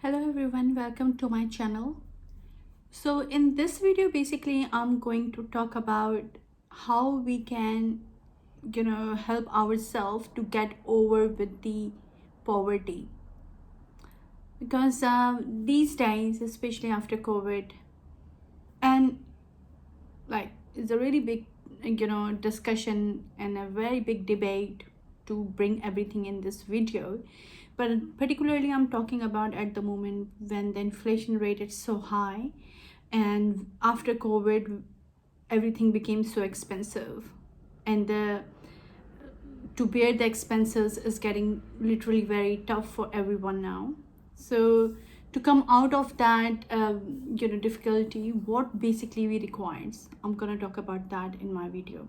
Hello everyone, welcome to my channel. So in this video basically I'm going to talk about how we can help ourselves to get over with the poverty, because these days, especially after COVID, and like it's a really big discussion and a very big debate to bring everything in this video. But particularly I'm talking about at the moment when the inflation rate is so high, and after COVID everything became so expensive, and the to bear the expenses is getting literally very tough for everyone now. So to come out of that difficulty, what basically we requires, I'm gonna talk about that in my video.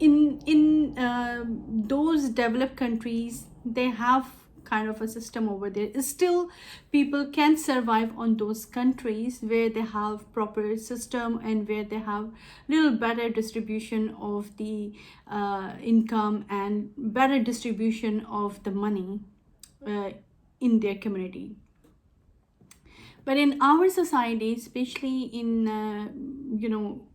in those developed countries, they have kind of a system over there. Still, people can survive on those countries where they have proper system and where they have little better distribution of the income and better distribution of the money in their community. But in our society, especially in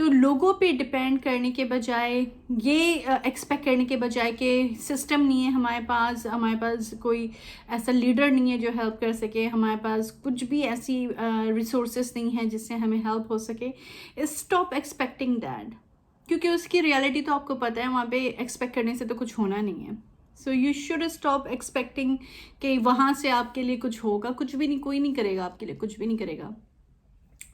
تو لوگوں پہ depend کرنے کے بجائے، یہ expect کرنے کے بجائے کہ سسٹم نہیں ہے ہمارے پاس کوئی ایسا لیڈر نہیں ہے جو ہیلپ کر سکے، ہمارے پاس کچھ بھی ایسی ریسورسز نہیں ہیں جس سے ہمیں ہیلپ ہو سکے، اسٹاپ ایکسپیکٹنگ دیٹ. کیونکہ اس کی ریالٹی تو آپ کو پتہ ہے، وہاں پہ ایکسپیکٹ کرنے سے تو کچھ ہونا نہیں ہے. So you should stop expecting کہ وہاں سے آپ کے لیے کچھ ہوگا. کچھ بھی نہیں، کوئی نہیں کرے گا آپ کے لیے، کچھ بھی نہیں کرے گا.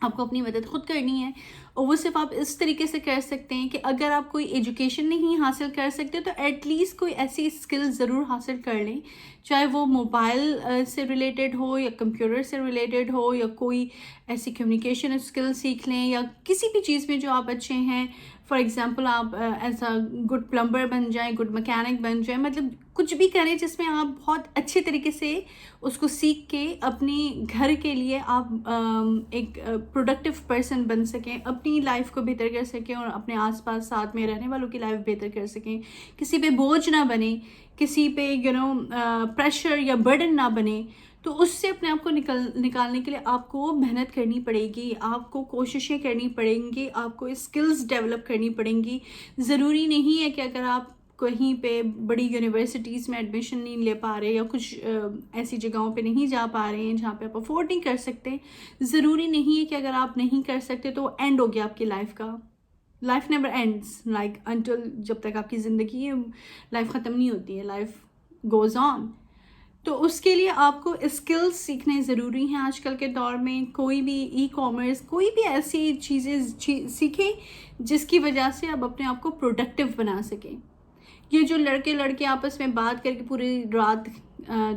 آپ کو اپنی مدد خود کرنی ہے، اور وہ صرف آپ اس طریقے سے کر سکتے ہیں کہ اگر آپ کوئی ایجوکیشن نہیں حاصل کر سکتے تو ایٹ لیسٹ کوئی ایسی اسکل ضرور حاصل کر لیں، چاہے وہ موبائل سے ریلیٹڈ ہو یا کمپیوٹر سے ریلیٹڈ ہو، یا کوئی ایسی کمیونیکیشن اسکل سیکھ لیں، یا کسی بھی چیز میں جو آپ اچھے ہیں. فار ایگزامپل آپ ایز اے گڈ پلمبر بن جائیں، گڈ مکینک بن جائیں، مطلب کچھ بھی کریں جس میں آپ بہت اچھے طریقے سے اس کو سیکھ کے اپنے گھر کے لیے آپ ایک پروڈکٹیو پرسن بن سکیں، اپنی لائف کو بہتر کر سکیں، اور اپنے آس پاس ساتھ میں رہنے والوں کی لائف بہتر کر سکیں. کسی پہ بوجھ نہ بنے، کسی پہ پریشر یا برڈن نہ بنے. تو اس سے اپنے آپ کو نکالنے کے لیے آپ کو محنت کرنی پڑے گی، آپ کو کوششیں کرنی پڑیں گی، آپ کو اسکلز ڈیولپ کرنی پڑیں گی. ضروری نہیں ہے کہ اگر آپ کہیں پہ بڑی یونیورسٹیز میں ایڈمیشن نہیں لے پا رہے، یا کچھ ایسی جگہوں پہ نہیں جا پا رہے ہیں جہاں پہ آپ افورڈ نہیں کر سکتے، ضروری نہیں ہے کہ اگر آپ نہیں کر سکتے تو اینڈ ہو گیا آپ کی لائف کا. Life never ends, like until, جب تک آپ کی زندگی ہے لائف ختم نہیں ہوتی ہے، لائف گوز آن. تو اس کے لیے آپ کو اسکلز سیکھنے ضروری ہیں. آج کل کے دور میں کوئی بھی ای کامرس، کوئی بھی ایسی چیزیں سیکھیں جس کی وجہ سے آپ اپنے آپ کو پروڈکٹیو بنا سکیں. یہ جو لڑکے لڑکے آپس میں بات کر کے پوری رات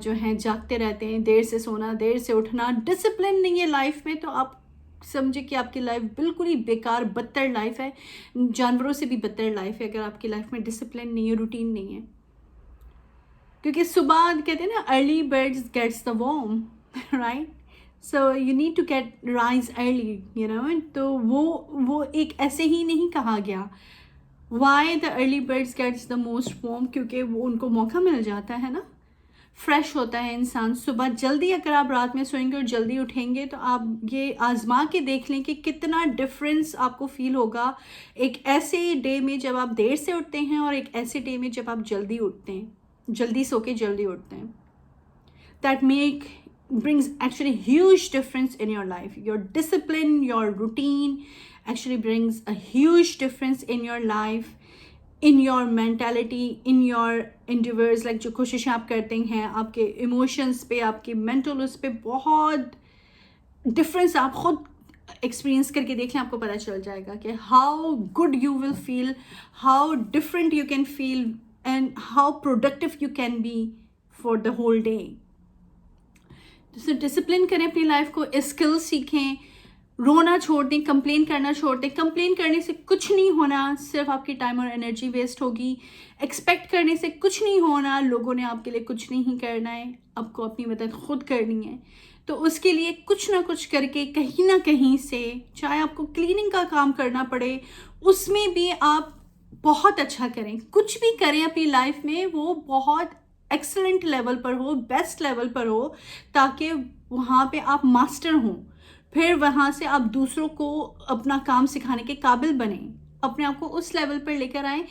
جو ہیں جاگتے رہتے ہیں، دیر سے سونا دیر سے اٹھنا، ڈسپلن نہیں ہے لائف میں، تو آپ سمجھے کہ آپ کی لائف بالکل ہی بیکار، بدتر لائف ہے، جانوروں سے بھی بدتر لائف ہے اگر آپ کی لائف میں ڈسپلن نہیں ہے، روٹین نہیں ہے. کیونکہ صبح کہتے ہیں نا، early birds gets the worm, right? So you need to get rise early, تو وہ ایک ایسے ہی نہیں کہا گیا. Why the early birds gets the most warm? کیونکہ وہ ان کو موقع مل جاتا ہے نا، فریش ہوتا ہے انسان صبح جلدی. اگر آپ رات میں سوئیں گے اور جلدی اٹھیں گے تو آپ یہ آزما کے دیکھ لیں کہ کتنا ڈفرینس آپ کو فیل ہوگا ایک ایسے ڈے میں جب آپ دیر سے اٹھتے ہیں، اور ایک ایسے ڈے میں جب آپ جلدی اٹھتے ہیں، جلدی سو کے جلدی اٹھتے ہیں. That brings actually huge difference in your life. Your discipline, your routine actually brings a huge difference in your life, in your mentality, in your endeavors. Like جو کوششیں آپ کرتے ہیں، آپ کے ایموشنس پہ، آپ کے مینٹل اس پہ بہت ڈفرینس آپ خود ایکسپیرینس کر کے دیکھ لیں، آپ کو پتہ چل جائے گا کہ how good you will feel, how different you can feel, and how productive you can be for the whole day. تو ڈسپلن کریں اپنی لائف کو، اسکل سیکھیں، رونا چھوڑ دیں، کمپلین کرنا چھوڑ دیں. کمپلین کرنے سے کچھ نہیں ہونا، صرف آپ کی ٹائم اور انرجی ویسٹ ہوگی. ایکسپیکٹ کرنے سے کچھ نہیں ہونا، لوگوں نے آپ کے لیے کچھ نہیں کرنا ہے، آپ کو اپنی مدد خود کرنی ہے. تو اس کے لیے کچھ نہ کچھ کر کے کہیں نہ کہیں سے، چاہے آپ کو کلیننگ کا کام کرنا پڑے، اس میں بھی آپ بہت اچھا کریں. کچھ بھی کریں اپنی لائف میں، وہ بہت ایکسلنٹ لیول پر ہو، بیسٹ لیول پر ہو، تاکہ وہاں پہ آپ ماسٹر ہوں. پھر وہاں سے آپ دوسروں کو اپنا کام سکھانے کے قابل بنیں، اپنے آپ کو اس لیول پر لے کر آئیں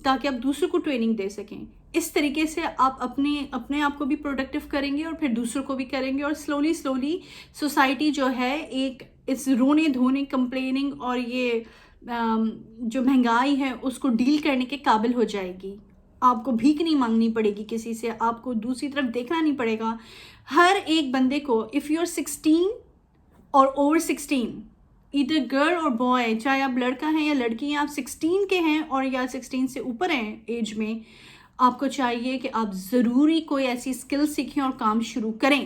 تاکہ آپ دوسروں کو ٹریننگ دے سکیں. اس طریقے سے آپ اپنے آپ کو بھی پروڈکٹیو کریں گے، اور پھر دوسروں کو بھی کریں گے، اور سلولی سوسائٹی جو ہے ایک اس رونے دھونے، کمپلیننگ اور یہ جو مہنگائی ہے اس کو ڈیل کرنے کے قابل ہو جائے گی. آپ کو بھیک نہیں مانگنی پڑے گی کسی سے، آپ کو دوسری طرف دیکھنا نہیں پڑے گا. ہر ایک بندے کو، اف یو آر 16 اور اوور 16، ایدر گرل اور بوائے، چاہے آپ لڑکا ہیں یا لڑکی ہیں، آپ 16 کے ہیں اور یا 16 سے اوپر ہیں ایج میں، آپ کو چاہیے کہ آپ ضروری کوئی ایسی اسکل سیکھیں اور کام شروع کریں،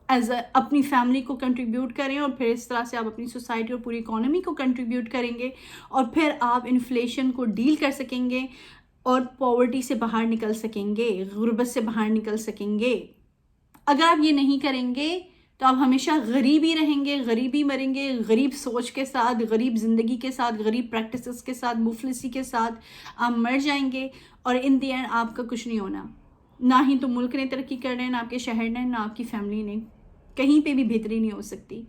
ایز اے اپنی فیملی کو کنٹریبیوٹ کریں، اور پھر اس طرح سے آپ اپنی سوسائٹی اور پوری اکانومی کو کنٹریبیوٹ کریں گے، اور پھر آپ انفلیشن کو ڈیل کر سکیں گے، اور پاورٹی سے باہر نکل سکیں گے، غربت سے باہر نکل سکیں گے. اگر آپ یہ نہیں کریں گے تو آپ ہمیشہ غریب ہی رہیں گے، غریب ہی مریں گے، غریب سوچ کے ساتھ، غریب زندگی کے ساتھ، غریب پریکٹسز کے ساتھ، مفلسی کے ساتھ آپ مر جائیں گے، اور ان دی اینڈ آپ کا کچھ نہیں ہونا. نہ ہی تو ملک نے ترقی کرنا ہے، نہ آپ کے شہر نے، نہ آپ کی فیملی نے، کہیں پہ بھی بہتری نہیں ہو سکتی.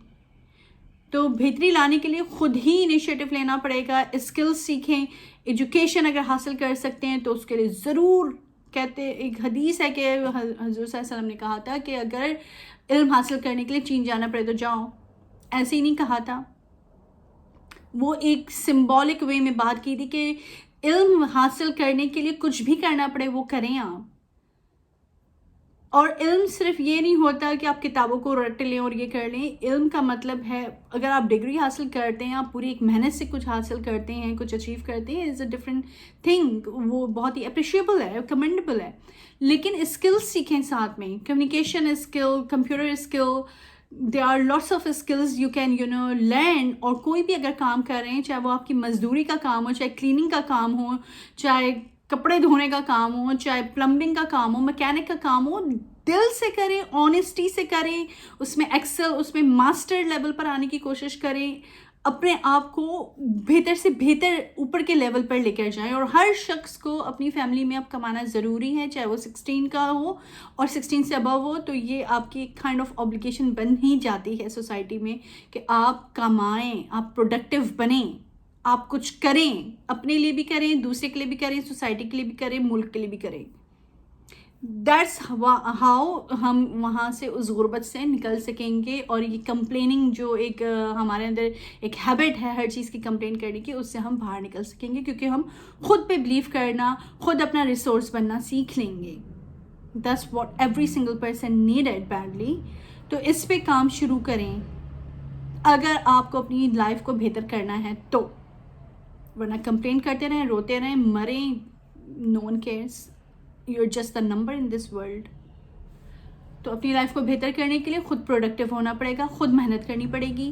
تو بہتری لانے کے لیے خود ہی انیشیٹو لینا پڑے گا. اسکلز سیکھیں, ایجوکیشن اگر حاصل کر سکتے ہیں تو اس کے لیے ضرور, کہتے ایک حدیث ہے کہ حضور صلی اللہ علیہ وسلم نے کہا تھا کہ اگر علم حاصل کرنے کے لیے چین جانا پڑے تو جاؤ. ایسے ہی نہیں کہا تھا, وہ ایک سمبولک وے میں بات کی تھی کہ علم حاصل کرنے کے لیے کچھ بھی کرنا پڑے وہ کریں آپ. اور علم صرف یہ نہیں ہوتا کہ آپ کتابوں کو رٹ لیں اور یہ کر لیں. علم کا مطلب ہے اگر آپ ڈگری حاصل کرتے ہیں, آپ پوری ایک محنت سے کچھ حاصل کرتے ہیں, کچھ اچیو کرتے ہیں, از اے ڈفرینٹ تھنگ. وہ بہت ہی اپریشیبل ہے, کمنڈیبل ہے. لیکن اسکلس سیکھیں ساتھ میں, communication skill, computer skill, there are lots of skills you can learn. اور کوئی بھی اگر کام کر رہے ہیں, چاہے وہ آپ کی مزدوری کا کام ہو, چاہے کلیننگ کا کام ہو, چاہے کپڑے دھونے کا کام ہو, چاہے پلمبنگ کا کام ہو, میکینک کا کام ہو, دل سے کریں, آنیسٹی سے کریں, اس میں ایکسل, اس میں ماسٹر لیول پر آنے کی کوشش کریں, اپنے آپ کو بہتر سے بہتر اوپر کے لیول پر لے کر جائیں. اور ہر شخص کو اپنی فیملی میں اب کمانا ضروری ہے, چاہے وہ 16 کا ہو اور 16 سے ابو ہو. تو یہ آپ کی ایک کائنڈ آف اوبلیگیشن بن ہی جاتی ہے سوسائٹی میں کہ آپ کمائیں, آپ پروڈکٹیو بنیں, آپ کچھ کریں, اپنے لیے بھی کریں, دوسرے کے لیے بھی کریں, سوسائٹی کے لیے بھی کریں, ملک کے لیے بھی کریں. دیٹس ہاؤ ہم وہاں سے اس غربت سے نکل سکیں گے. اور یہ کمپلیننگ جو ایک ہمارے اندر ایک ہیبٹ ہے ہر چیز کی کمپلین کرنے کی, اس سے ہم باہر نکل سکیں گے, کیونکہ ہم خود پہ بلیو کرنا, خود اپنا ریسورس بننا سیکھ لیں گے. That's what every single person needed badly. تو اس پہ کام شروع کریں اگر آپ کو اپنی لائف کو بہتر کرنا ہے تو, ورنہ کمپلین کرتے رہیں, روتے رہیں, مریں, no one cares. You're just the number in this world. تو اپنی لائف کو بہتر کرنے کے لیے خود پروڈکٹیو ہونا پڑے گا, خود محنت کرنی پڑے گی,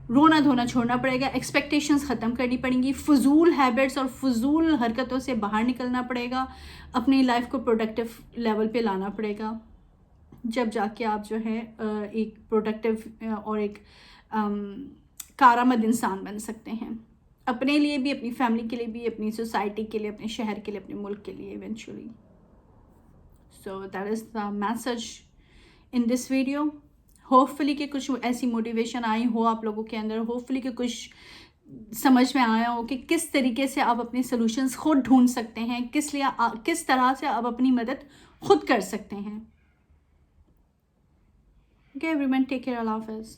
رونا دھونا چھوڑنا پڑے گا, ایکسپیکٹیشنز ختم کرنی پڑیں گی, فضول ہیبٹس اور فضول حرکتوں سے باہر نکلنا پڑے گا, اپنی لائف کو پروڈکٹیو لیول پہ لانا پڑے گا. جب جا کے آپ جو ہے ایک پروڈکٹیو اور ایک کارآمد انسان بن سکتے ہیں, اپنے لیے بھی, اپنی فیملی کے لیے بھی, اپنی سوسائٹی کے لیے, اپنے شہر کے لیے, اپنے ملک کے لیے eventually. So that is the message in this video. Hopefully کہ کچھ ایسی موٹیویشن آئی ہو آپ لوگوں کے اندر, ہوپفلی کہ کچھ سمجھ میں آیا ہو کہ کس طریقے سے آپ اپنے سلوشنز خود ڈھونڈ سکتے ہیں, کس طرح سے آپ اپنی مدد خود کر سکتے ہیں. Okay everyone, take care, Allah Hafiz.